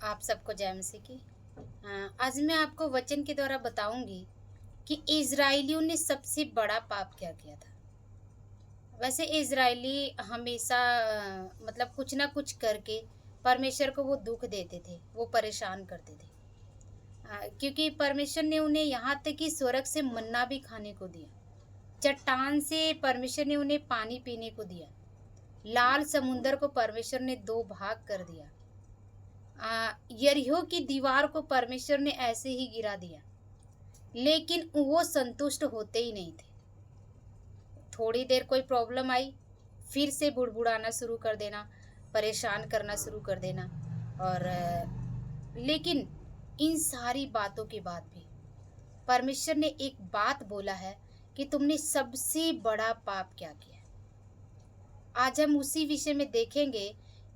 आप सबको जय मसीह की। आज मैं आपको वचन के द्वारा बताऊंगी कि इज़राइलियों ने सबसे बड़ा पाप क्या किया था। वैसे इज़राइली हमेशा मतलब कुछ ना कुछ करके परमेश्वर को वो दुख देते थे, वो परेशान करते थे। क्योंकि परमेश्वर ने उन्हें यहाँ तक कि स्वर्ग से मन्ना भी खाने को दिया, चट्टान से परमेश्वर ने उन्हें पानी पीने को दिया, लाल समुंदर को परमेश्वर ने दो भाग कर दिया। यरीहो की दीवार को परमेश्वर ने ऐसे ही गिरा दिया, लेकिन वो संतुष्ट होते ही नहीं थे। थोड़ी देर कोई प्रॉब्लम आई, फिर से बुड़बुड़ाना शुरू कर देना, परेशान करना शुरू कर देना। और लेकिन इन सारी बातों के बाद भी परमेश्वर ने एक बात बोला है कि तुमने सबसे बड़ा पाप क्या किया। आज हम उसी विषय में देखेंगे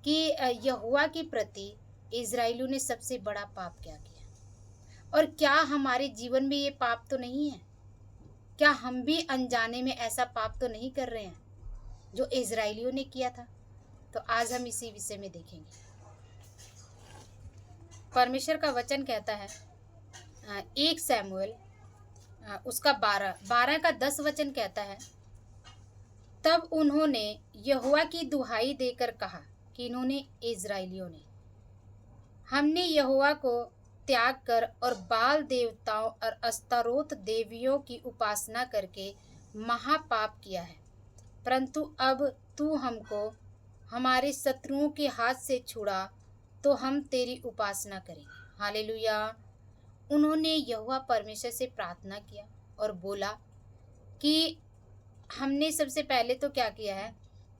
कि यहोवा के प्रति इज़राइलियों ने सबसे बड़ा पाप क्या किया, और क्या हमारे जीवन में ये पाप तो नहीं है? क्या हम भी अनजाने में ऐसा पाप तो नहीं कर रहे हैं जो इज़राइलियों ने किया था? तो आज हम इसी विषय में देखेंगे। परमेश्वर का वचन कहता है 1 शमूएल उसका 12 का 10 वचन कहता है, तब उन्होंने यहोवा की दुहाई देकर कहा कि इन्होंने इज़राइलियों ने हमने यहोवा को त्याग कर और बाल देवताओं और अस्तारोत देवियों की उपासना करके महापाप किया है। परंतु अब तू हमको हमारे शत्रुओं के हाथ से छुड़ा तो हम तेरी उपासना करेंगे। हालेलुया। उन्होंने यहोवा परमेश्वर से प्रार्थना किया और बोला कि हमने सबसे पहले तो क्या किया है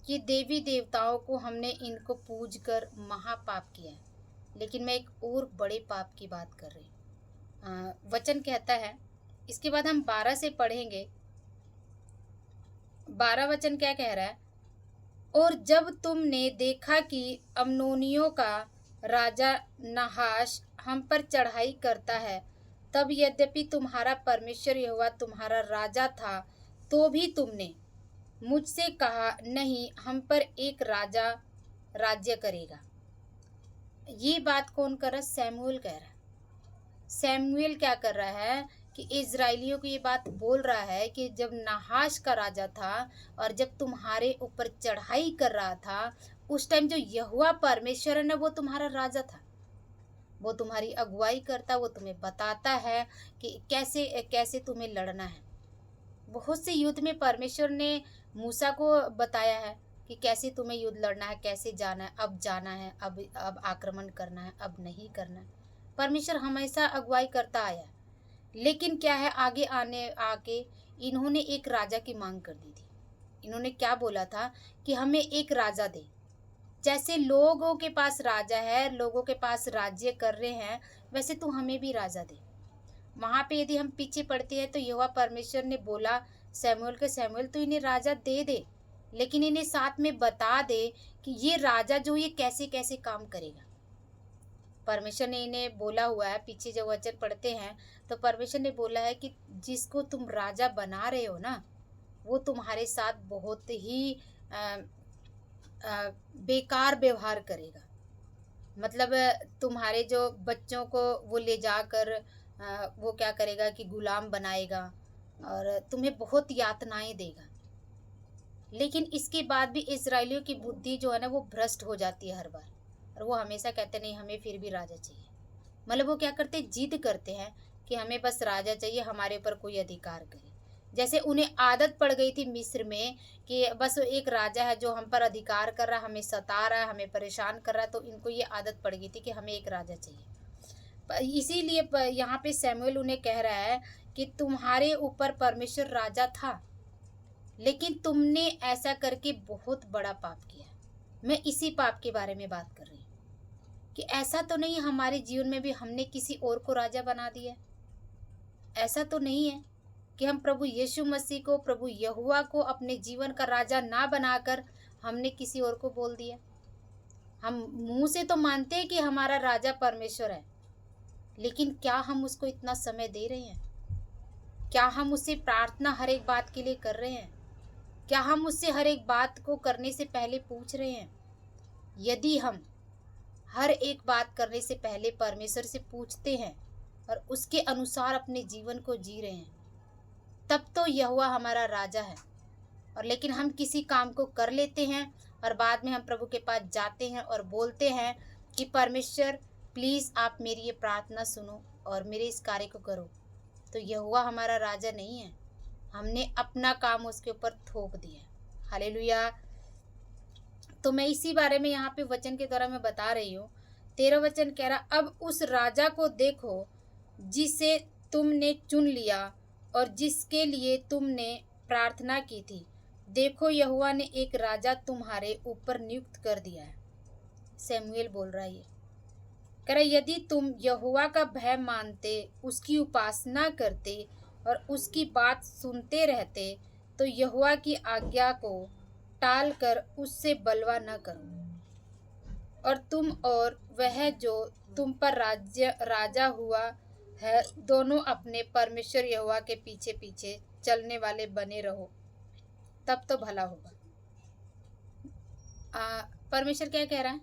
कि देवी देवताओं को हमने इनको पूज कर महापाप किया है। लेकिन मैं एक और बड़े पाप की बात कर रही हूँ। वचन कहता है, इसके बाद हम 12 से पढ़ेंगे। 12 वचन क्या कह रहा है? और जब तुमने देखा कि अम्नोनियों का राजा नहाश हम पर चढ़ाई करता है, तब यद्यपि तुम्हारा परमेश्वर यहोवा तुम्हारा राजा था, तो भी तुमने मुझसे कहा, नहीं, हम पर एक राजा राज्य करेगा। ये बात कौन कर रहा है? शमूएल कह रहा है। शमूएल क्या कर रहा है कि इज़राइलियों को ये बात बोल रहा है कि जब नहाश का राजा था और जब तुम्हारे ऊपर चढ़ाई कर रहा था, उस टाइम जो यहोवा परमेश्वर है ना, वो तुम्हारा राजा था। वो तुम्हारी अगुवाई करता, वो तुम्हें बताता है कि कैसे कैसे तुम्हें लड़ना है। बहुत से युद्ध में परमेश्वर ने मूसा को बताया है कि कैसे तुम्हें युद्ध लड़ना है, कैसे जाना है, अब जाना है, अब आक्रमण करना है, अब नहीं करना है। परमेश्वर हमेशा अगुवाई करता आया। लेकिन क्या है, आगे आने आके इन्होंने एक राजा की मांग कर दी थी। इन्होंने क्या बोला था कि हमें एक राजा दे। जैसे लोगों के पास राजा है, लोगों के पास राज्य कर रहे हैं, वैसे तू हमें भी राजा दे। वहाँ पे यदि हम पीछे पड़ते हैं तो यहोवा परमेश्वर ने बोला शमूएल के, शमूएल तो इन्हें राजा दे दे, लेकिन इन्हें साथ में बता दे कि ये राजा जो ये कैसे कैसे काम करेगा। परमेश्वर ने इन्हें बोला हुआ है, पीछे जब वचन पढ़ते हैं तो परमेश्वर ने बोला है कि जिसको तुम राजा बना रहे हो ना, वो तुम्हारे साथ बहुत ही बेकार व्यवहार करेगा। मतलब तुम्हारे जो बच्चों को वो ले जाकर वो क्या करेगा कि गुलाम बनाएगा और तुम्हें बहुत यातनाएं देगा। लेकिन इसके बाद भी इज़राइलियों की बुद्धि जो है ना, वो भ्रष्ट हो जाती है हर बार, और वो हमेशा कहते नहीं, हमें फिर भी राजा चाहिए। मतलब वो क्या करते, जिद करते हैं कि हमें बस राजा चाहिए, हमारे ऊपर कोई अधिकार करे। जैसे उन्हें आदत पड़ गई थी मिस्र में कि बस एक राजा है जो हम पर अधिकार कर रहा है, हमें सता रहा है, हमें परेशान कर रहा है, तो इनको ये आदत पड़ गई थी कि हमें एक राजा चाहिए। इसीलिए यहाँ पे शमूएल उन्हें कह रहा है कि तुम्हारे ऊपर परमेश्वर राजा था, लेकिन तुमने ऐसा करके बहुत बड़ा पाप किया। मैं इसी पाप के बारे में बात कर रही हूँ कि ऐसा तो नहीं हमारे जीवन में भी हमने किसी और को राजा बना दिया। ऐसा तो नहीं है कि हम प्रभु यीशु मसीह को, प्रभु यहोवा को अपने जीवन का राजा ना बनाकर हमने किसी और को बोल दिया। हम मुंह से तो मानते हैं कि हमारा राजा परमेश्वर है, लेकिन क्या हम उसको इतना समय दे रहे हैं? क्या हम उससे प्रार्थना हर एक बात के लिए कर रहे हैं? क्या हम उससे हर एक बात को करने से पहले पूछ रहे हैं? यदि हम हर एक बात करने से पहले परमेश्वर से पूछते हैं और उसके अनुसार अपने जीवन को जी रहे हैं, तब तो यहोवा हमारा राजा है। और लेकिन हम किसी काम को कर लेते हैं और बाद में हम प्रभु के पास जाते हैं और बोलते हैं कि परमेश्वर प्लीज़ आप मेरी ये प्रार्थना सुनो और मेरे इस कार्य को करो, तो यहोवा हमारा राजा नहीं है। हमने अपना काम उसके ऊपर थोप दिया। हालेलुया। तो मैं इसी बारे में यहाँ पे वचन के द्वारा मैं बता रही हूँ। 13 वचन कह रहा, अब उस राजा को देखो जिसे तुमने चुन लिया और जिसके लिए तुमने प्रार्थना की थी। देखो यहोवा ने एक राजा तुम्हारे ऊपर नियुक्त कर दिया है। सैमुएल बोल रहा है, कह रहा यदि तुम यहोवा का भय मानते, उसकी उपासना करते और उसकी बात सुनते रहते, तो यहोवा की आज्ञा को टाल कर उससे बलवा न करो। और तुम और वह जो तुम पर राजा हुआ है, दोनों अपने परमेश्वर यहोवा के पीछे पीछे चलने वाले बने रहो, तब तो भला होगा। परमेश्वर क्या कह रहा है?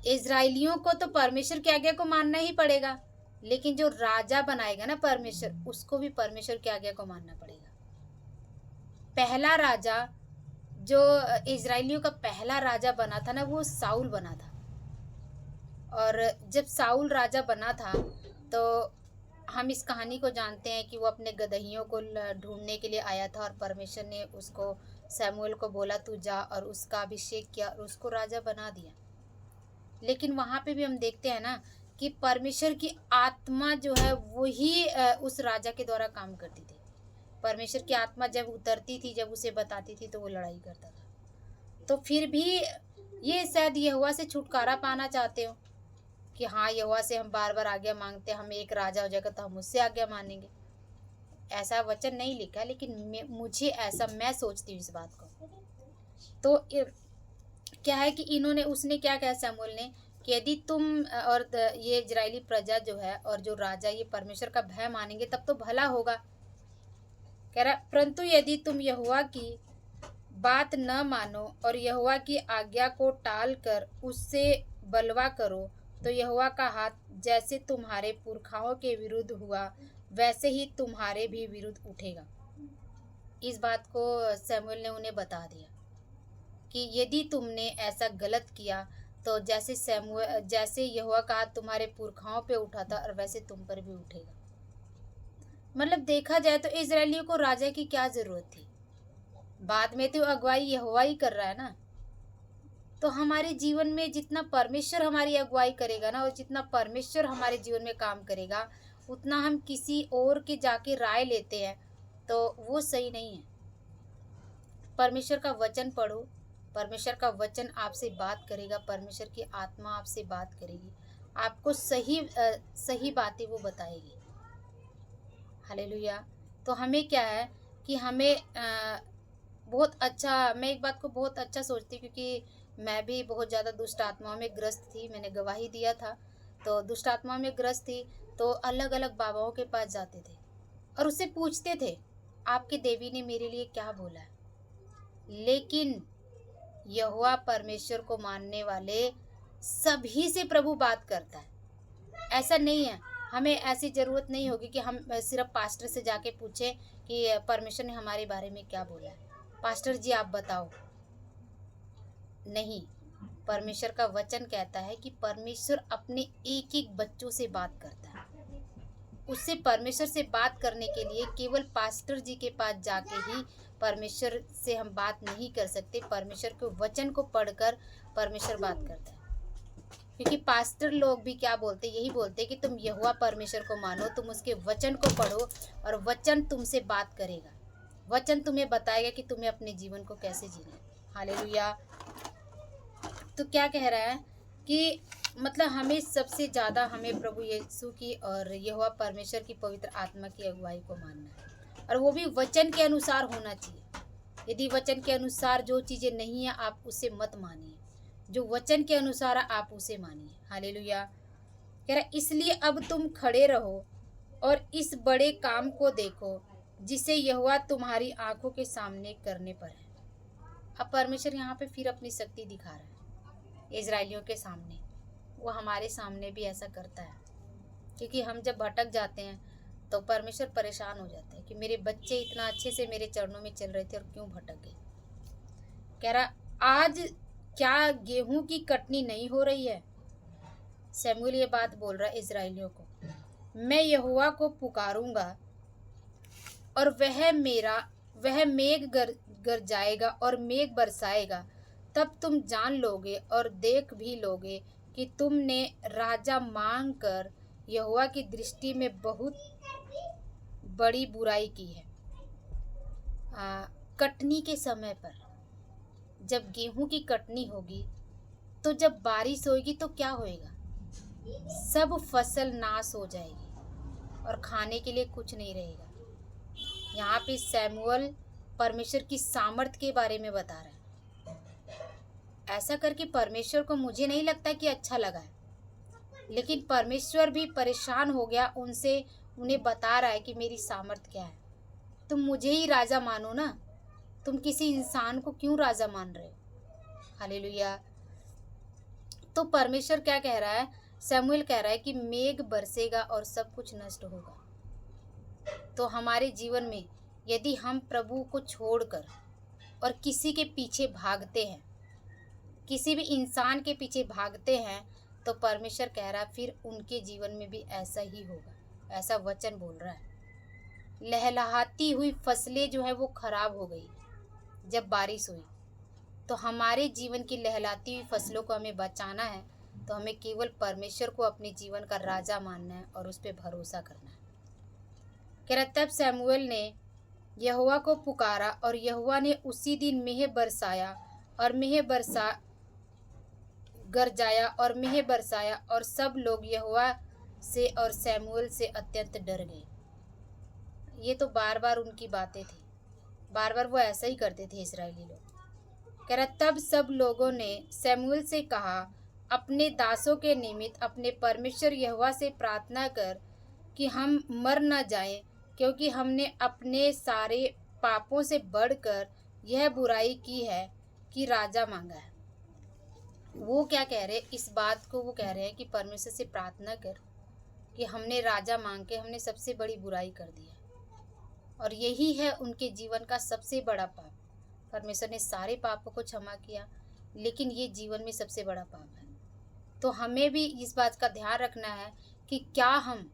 इजराइलियों को तो परमेश्वर की आज्ञा को मानना ही पड़ेगा, लेकिन जो राजा बनाएगा ना परमेश्वर, उसको भी परमेश्वर की आज्ञा को मानना पड़ेगा। पहला राजा जो इजराइलियों का पहला राजा बना था ना, वो साउल बना था। और जब साउल राजा बना था तो हम इस कहानी को जानते हैं कि वो अपने गदहियों को ढूंढने के लिए आया था और परमेश्वर ने उसको, सैमुएल को बोला तू जा, और उसका अभिषेक किया और उसको राजा बना दिया। लेकिन वहाँ पे भी हम देखते हैं ना कि परमेश्वर की आत्मा जो है वही उस राजा के द्वारा काम करती थी। परमेश्वर की आत्मा जब उतरती थी, जब उसे बताती थी, तो वो लड़ाई करता था। तो फिर भी ये शायद यहोवा से छुटकारा पाना चाहते हो कि हाँ, यहोवा से हम बार बार आज्ञा मांगते, हमें एक राजा हो जाएगा तो हम उससे आज्ञा मानेंगे। ऐसा वचन नहीं लिखा, लेकिन मुझे ऐसा, मैं सोचती हूँ इस बात को। तो क्या है कि उसने क्या कहा सैमुएल ने कि यदि तुम और ये इजरायली प्रजा जो है और जो राजा ये परमेश्वर का भय मानेंगे, तब तो भला होगा। कह रहा, परंतु यदि तुम यहोवा की बात न मानो और यहोवा की आज्ञा को टाल कर उससे बलवा करो, तो यहोवा का हाथ जैसे तुम्हारे पुरखाओं के विरुद्ध हुआ, वैसे ही तुम्हारे भी विरुद्ध उठेगा। इस बात को सैमुएल ने उन्हें बता दिया कि यदि तुमने ऐसा गलत किया तो जैसे यहोवा का हाथ तुम्हारे पुरखाओं पे उठा था, और वैसे तुम पर भी उठेगा। मतलब देखा जाए तो इजरायलियों को राजा की क्या जरूरत थी? बाद में तो अगुवाई यहोवा ही कर रहा है ना। तो हमारे जीवन में जितना परमेश्वर हमारी अगुवाई करेगा ना, और जितना परमेश्वर हमारे जीवन में काम करेगा, उतना हम किसी और के जाके राय लेते हैं तो वो सही नहीं है। परमेश्वर का वचन पढ़ो, परमेश्वर का वचन आपसे बात करेगा, परमेश्वर की आत्मा आपसे बात करेगी, आपको सही बातें वो बताएगी। हालेलुया। तो हमें क्या है कि हमें बहुत अच्छा, मैं एक बात को बहुत अच्छा सोचती हूँ, क्योंकि मैं भी बहुत ज़्यादा दुष्ट आत्माओं में ग्रस्त थी। मैंने गवाही दिया था, तो दुष्ट आत्माओं में ग्रस्त थी, तो अलग अलग बाबाओं के पास जाते थे और उससे पूछते थे आपके देवी ने मेरे लिए क्या बोला है। लेकिन यहोवा परमेश्वर को मानने वाले सभी से प्रभु बात करता है। ऐसा नहीं है, हमें ऐसी ज़रूरत नहीं होगी कि हम सिर्फ पास्टर से जाके पूछें कि परमेश्वर ने हमारे बारे में क्या बोला है, पास्टर जी आप बताओ। नहीं, परमेश्वर का वचन कहता है कि परमेश्वर अपने एक एक बच्चों से बात करता है। उससे परमेश्वर से बात करने के लिए केवल पास्टर जी के पास जाके ही परमेश्वर से हम बात नहीं कर सकते। परमेश्वर के वचन को पढ़कर परमेश्वर बात करता है। क्योंकि पास्टर लोग भी क्या बोलते, यही बोलते कि तुम यहोवा परमेश्वर को मानो, तुम उसके वचन को पढ़ो और वचन तुमसे बात करेगा, वचन तुम्हें बताएगा कि तुम्हें अपने जीवन को कैसे जीना है। हालेलुया। तो क्या कह रहा है कि मतलब हमें सबसे ज़्यादा हमें प्रभु यीशु की और यहोवा परमेश्वर की पवित्र आत्मा की अगुवाई को मानना है, और वो भी वचन के अनुसार होना चाहिए। यदि वचन के अनुसार जो चीज़ें नहीं है आप उसे मत मानिए, जो वचन के अनुसार आप उसे मानिए। हालेलुया। कह रहा इसलिए अब तुम खड़े रहो और इस बड़े काम को देखो जिसे यहोवा तुम्हारी आंखों के सामने करने पर है। अब परमेश्वर यहाँ पे फिर अपनी शक्ति दिखा रहा है। इजराइलियों के सामने, वो हमारे सामने भी ऐसा करता है। क्योंकि हम जब भटक जाते हैं तो परमेश्वर परेशान हो जाते हैं कि मेरे बच्चे इतना अच्छे से मेरे चरणों में चल रहे थे और क्यों भटक गए। कह रहा आज क्या गेहूं की कटनी नहीं हो रही है? शमूएल ये बात बोल रहा है इजराइलियों को। मैं यहोवा को पुकारूंगा और वह मेघ गरजाएगा और मेघ बरसाएगा, तब तुम जान लोगे और देख भी लोगे कि तुमने राजा मांग कर यहोवा की दृष्टि में बहुत बड़ी बुराई की है। कटनी के समय पर जब गेहूं की कटनी होगी तो जब बारिश होगी तो क्या होएगा? सब फसल नाश हो जाएगी और खाने के लिए कुछ नहीं रहेगा। यहाँ पे शमूएल परमेश्वर की सामर्थ के बारे में बता रहा है। ऐसा करके परमेश्वर को मुझे नहीं लगता कि अच्छा लगा है, लेकिन परमेश्वर भी परेशान हो गया उनसे, उन्हें बता रहा है कि मेरी सामर्थ क्या है। तुम मुझे ही राजा मानो ना, तुम किसी इंसान को क्यों राजा मान रहे हो? हालेलुया। तो परमेश्वर क्या कह रहा है? शमूएल कह रहा है कि मेघ बरसेगा और सब कुछ नष्ट होगा। तो हमारे जीवन में यदि हम प्रभु को छोड़कर और किसी के पीछे भागते हैं, किसी भी इंसान के पीछे भागते हैं, तो परमेश्वर कह रहा है फिर उनके जीवन में भी ऐसा ही होगा। ऐसा वचन बोल रहा है। लहलहाती हुई फसलें जो है वो खराब हो गई जब बारिश हुई। तो हमारे जीवन की लहलहाती हुई फसलों को हमें बचाना है, तो हमें केवल परमेश्वर को अपने जीवन का राजा मानना है और उस पर भरोसा करना है। कह रहा तब शमूएल ने यहोवा को पुकारा और यहोवा ने उसी दिन मेघ बरसाया और गरजाया और मेघ बरसाया, और सब लोग यहोवा से और शमूएल से अत्यंत डर गए। ये तो बार बार उनकी बातें थी, बार बार वो ऐसा ही करते थे इजरायली लोग। कह रहा तब सब लोगों ने शमूएल से कहा, अपने दासों के निमित्त अपने परमेश्वर यहोवा से प्रार्थना कर कि हम मर न जाएं, क्योंकि हमने अपने सारे पापों से बढ़कर यह बुराई की है कि राजा मांगा है। वो क्या कह रहे, इस बात को वो कह रहे हैं कि परमेश्वर से प्रार्थना कर कि हमने राजा मांग के हमने सबसे बड़ी बुराई कर दी है। और यही है उनके जीवन का सबसे बड़ा पाप। परमेश्वर ने सारे पापों को क्षमा किया, लेकिन ये जीवन में सबसे बड़ा पाप है। तो हमें भी इस बात का ध्यान रखना है कि क्या हम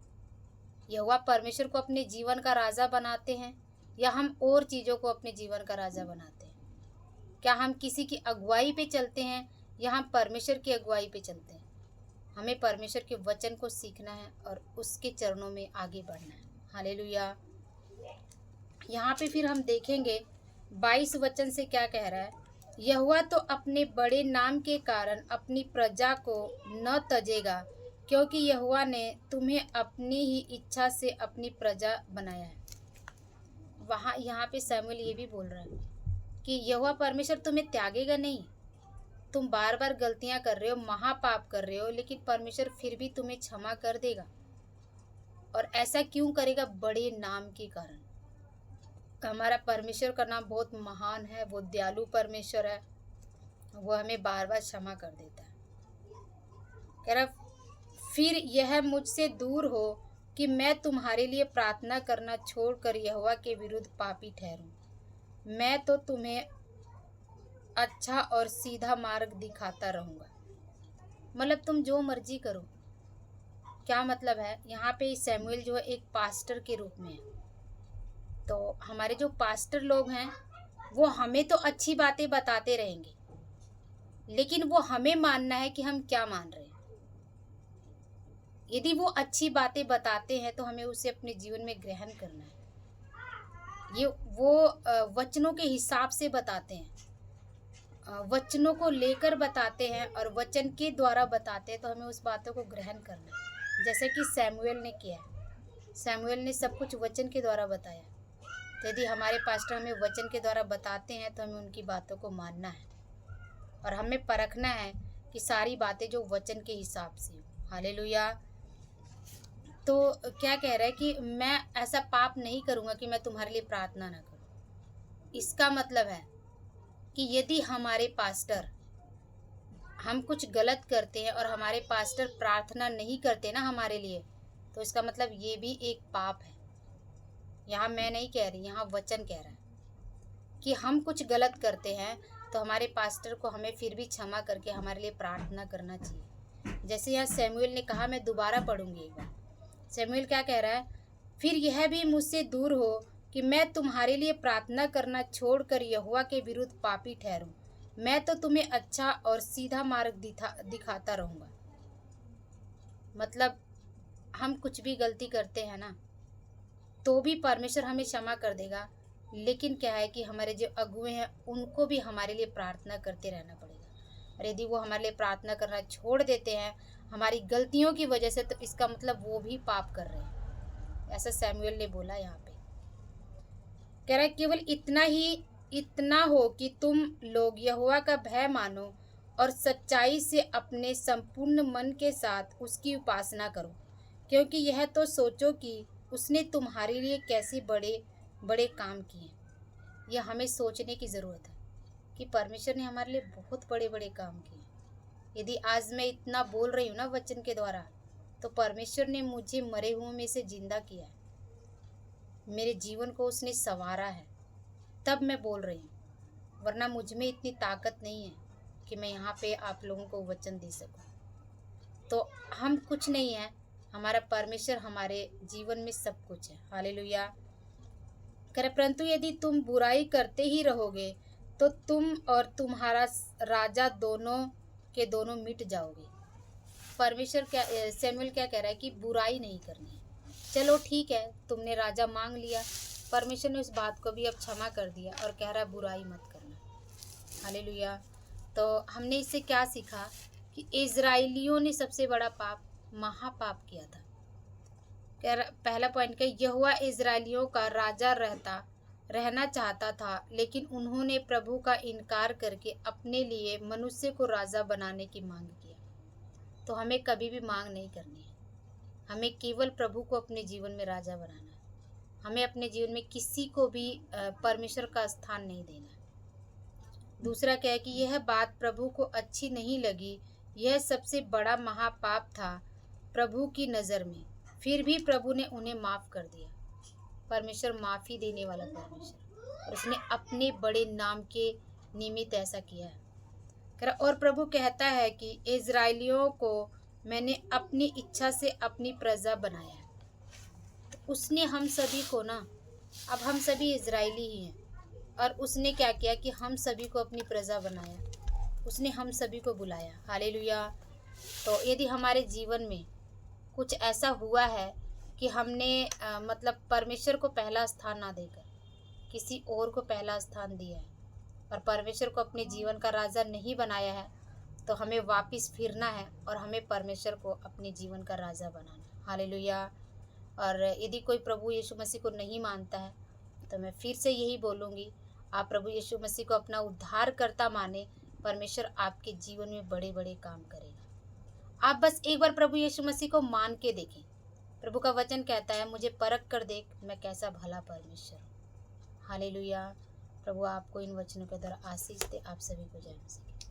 यहोवा परमेश्वर को अपने जीवन का राजा बनाते हैं या हम और चीज़ों को अपने जीवन का राजा बनाते हैं। क्या हम किसी की अगुवाई पे चलते हैं या हम परमेश्वर की अगुवाई पे चलते हैं। हमें परमेश्वर के वचन को सीखना है और उसके चरणों में आगे बढ़ना है। हालेलुया। यहाँ पे फिर हम देखेंगे 22 वचन से क्या कह रहा है। यहोवा तो अपने बड़े नाम के कारण अपनी प्रजा को न तजेगा, क्योंकि यहोवा ने तुम्हें अपनी ही इच्छा से अपनी प्रजा बनाया है। वहाँ यहाँ पे शमूएल ये भी बोल रहा है कि यहोवा परमेश्वर तुम्हें त्यागेगा नहीं। तुम बार बार गलतियाँ कर रहे हो, महापाप कर रहे हो, लेकिन परमेश्वर फिर भी तुम्हें क्षमा कर देगा। और ऐसा क्यों करेगा? बड़े नाम के कारण। हमारा परमेश्वर का नाम बहुत महान है, वो दयालु परमेश्वर है, वो हमें बार बार क्षमा कर देता है। कह रहा फिर यह मुझसे दूर हो कि मैं तुम्हारे लिए प्रार्थना करना छोड़कर यहोवा के विरुद्ध पापी ठहरूं। मैं तो तुम्हें अच्छा और सीधा मार्ग दिखाता रहूँगा। मतलब तुम जो मर्जी करो। क्या मतलब है? यहाँ पे शमूएल जो है एक पास्टर के रूप में है। तो हमारे जो पास्टर लोग हैं वो हमें तो अच्छी बातें बताते रहेंगे, लेकिन वो हमें मानना है कि हम क्या मान रहे हैं। यदि वो अच्छी बातें बताते हैं तो हमें उसे अपने जीवन में ग्रहण करना है। ये वो वचनों के हिसाब से बताते हैं, वचनों को लेकर बताते हैं और वचन के द्वारा बताते हैं, तो हमें उस बातों को ग्रहण करना है, जैसे कि शमूएल ने किया। शमूएल ने सब कुछ वचन के द्वारा बताया। तो यदि हमारे पास्टर हमें वचन के द्वारा बताते हैं तो हमें उनकी बातों को मानना है और हमें परखना है कि सारी बातें जो वचन के हिसाब से हो। हालेलुया। तो क्या कह रहा है कि मैं ऐसा पाप नहीं करूँगा कि मैं तुम्हारे लिए प्रार्थना ना करूँ। इसका मतलब है कि यदि हमारे पास्टर हम कुछ गलत करते हैं और हमारे पास्टर प्रार्थना नहीं करते ना हमारे लिए, तो इसका मतलब ये भी एक पाप है। यहाँ मैं नहीं कह रही, यहाँ वचन कह रहा है कि हम कुछ गलत करते हैं तो हमारे पास्टर को हमें फिर भी क्षमा करके हमारे लिए प्रार्थना करना चाहिए। जैसे यहाँ सैमुएल ने कहा, मैं दोबारा पढ़ूंगी एक बार। सैमुएल क्या कह रहा है, फिर यह भी मुझसे दूर हो कि मैं तुम्हारे लिए प्रार्थना करना छोड़कर यहोवा के विरुद्ध पापी ठहरूं। मैं तो तुम्हें अच्छा और सीधा मार्ग दिखाता रहूँगा। मतलब हम कुछ भी गलती करते हैं ना, तो भी परमेश्वर हमें क्षमा कर देगा, लेकिन क्या है कि हमारे जो अगुए हैं उनको भी हमारे लिए प्रार्थना करते रहना पड़ेगा। और यदि वो हमारे लिए प्रार्थना करना छोड़ देते हैं हमारी गलतियों की वजह से, तो इसका मतलब वो भी पाप कर रहे हैं। ऐसा सैमुएल ने बोला। यहाँ पे कह रहा है, केवल इतना हो कि तुम लोग यहोवा का भय मानो और सच्चाई से अपने संपूर्ण मन के साथ उसकी उपासना करो, क्योंकि यह तो सोचो कि उसने तुम्हारे लिए कैसे बड़े बड़े काम किए। यह हमें सोचने की ज़रूरत है कि परमेश्वर ने हमारे लिए बहुत बड़े बड़े काम किए। यदि आज मैं इतना बोल रही हूँ ना वचन के द्वारा, तो परमेश्वर ने मुझे मरे हुओं में से जिंदा किया है, मेरे जीवन को उसने संवारा है, तब मैं बोल रही हूँ। वरना मुझ में इतनी ताकत नहीं है कि मैं यहाँ पे आप लोगों को वचन दे सकूँ। तो हम कुछ नहीं है, हमारा परमेश्वर हमारे जीवन में सब कुछ है। हालेलुया। करे, परंतु यदि तुम बुराई करते ही रहोगे तो तुम और तुम्हारा राजा दोनों के दोनों मिट जाओगे। परमेश्वर क्या, सैमुएल क्या कह रहा है कि बुराई नहीं करनी है। चलो ठीक है, तुमने राजा मांग लिया, परमेश्वर ने उस बात को भी अब क्षमा कर दिया और कह रहा है बुराई मत करना। हालेलुया। तो हमने इससे क्या सीखा कि इजराइलियों ने सबसे बड़ा पाप, महापाप किया था। पहला पॉइंट क्या, यहोवा इजराइलियों का राजा रहना चाहता था, लेकिन उन्होंने प्रभु का इनकार करके अपने लिए मनुष्य को राजा बनाने की मांग किया। तो हमें कभी भी मांग नहीं करनी है, हमें केवल प्रभु को अपने जीवन में राजा बनाना है। हमें अपने जीवन में किसी को भी परमेश्वर का स्थान नहीं देना है। दूसरा क्या है कि यह बात प्रभु को अच्छी नहीं लगी। यह सबसे बड़ा महापाप था प्रभु की नज़र में, फिर भी प्रभु ने उन्हें माफ़ कर दिया। परमेश्वर माफ़ी देने वाला परमेश्वर, और उसने अपने बड़े नाम के निमित्त ऐसा किया है। और प्रभु कहता है कि इजराइलियों को मैंने अपनी इच्छा से अपनी प्रजा बनाया है। तो उसने हम सभी को ना, अब हम सभी इजराइली ही हैं, और उसने क्या किया कि हम सभी को अपनी प्रजा बनाया, उसने हम सभी को बुलाया। हालेलुया। तो यदि हमारे जीवन में कुछ ऐसा हुआ है कि हमने मतलब परमेश्वर को पहला स्थान ना देकर किसी और को पहला स्थान दिया है और परमेश्वर को अपने जीवन का राजा नहीं बनाया है, तो हमें वापस फिरना है और हमें परमेश्वर को अपने जीवन का राजा बनाना है। हालेलुया। और यदि कोई प्रभु यीशु मसीह को नहीं मानता है, तो मैं फिर से यही बोलूँगी, आप प्रभु यीशु मसीह को अपना उद्धारकर्ता माने, परमेश्वर आपके जीवन में बड़े बड़े काम करेगा। आप बस एक बार प्रभु यीशु मसीह को मान के देखें। प्रभु का वचन कहता है, मुझे परख कर देख, मैं कैसा भला परमेश्वर हूँ। हालेलुया। प्रभु आपको इन वचनों के द्वारा आशीष दे। आप सभी को जय मसीह।